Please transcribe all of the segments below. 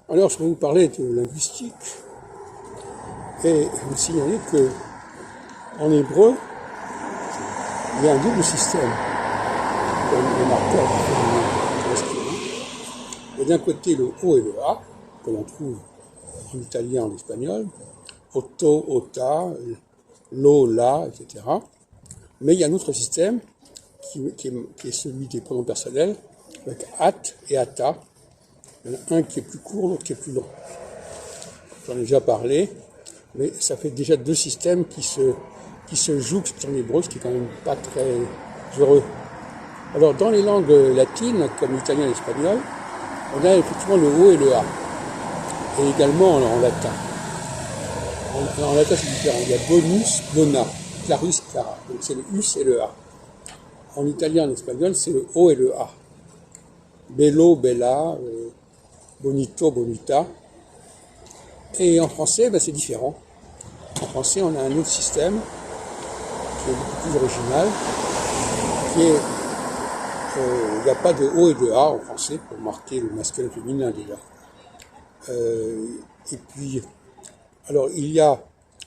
Alors, je vais vous parler de linguistique et vous signaler que en hébreu, il y a un double système comme les marqueurs masculins. Il y a d'un côté le O et le A, que l'on trouve en italien, en espagnol, otto, ota, lo, la, etc. Mais il y a un autre système qui est celui des pronoms personnels, avec at et ata. Il y en a un qui est plus court, l'autre qui est plus long. J'en ai déjà parlé, mais ça fait déjà deux systèmes qui se jouxtent en hébreu, ce qui est quand même pas très heureux. Alors dans les langues latines, comme l'italien et l'espagnol, on a effectivement le O et le A, et également en latin. En latin c'est différent, il y a bonus, bona, clarus, clara, donc c'est le us et le A. En italien et en espagnol, c'est le O et le A. Bello, bella, bonito, bonita. Et en français, c'est différent. En français, on a un autre système qui est beaucoup plus original, qui est, il n'y a pas de O et de A en français pour marquer le masculin et le féminin déjà. Et puis, alors il y a,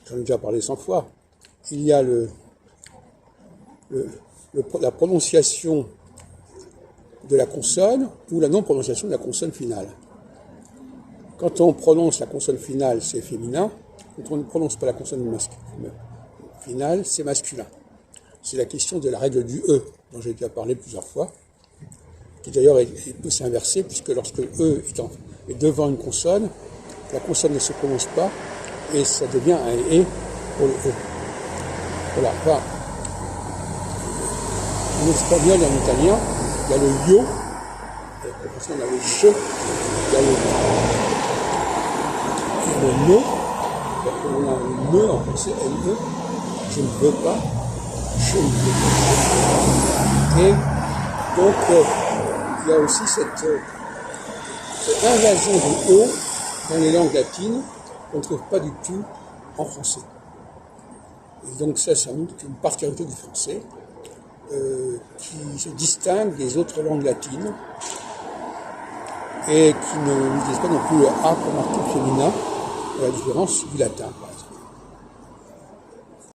j'en ai déjà parlé 100 fois, il y a la prononciation de la consonne ou la non-prononciation de la consonne finale. Quand on prononce la consonne finale, c'est féminin. Quand on ne prononce pas la consonne finale, c'est masculin. C'est la question de la règle du E, dont j'ai déjà parlé plusieurs fois, qui d'ailleurs peut s'inverser, puisque lorsque E est devant une consonne, la consonne ne se prononce pas, et ça devient un E pour le E. Voilà. Enfin, en espagnol et en italien, il y a le yo, en français on a le je, il y a le ne, on a le ne en français, N-E, je ne veux pas, je ne veux pas. Et donc, il y a aussi cette invasion de O dans les langues latines qu'on ne trouve pas du tout en français. Et donc ça, c'est une particularité du français qui se distingue des autres langues latines et qui n'utilisent pas non plus le A comme article féminin, à la différence du latin, par exemple.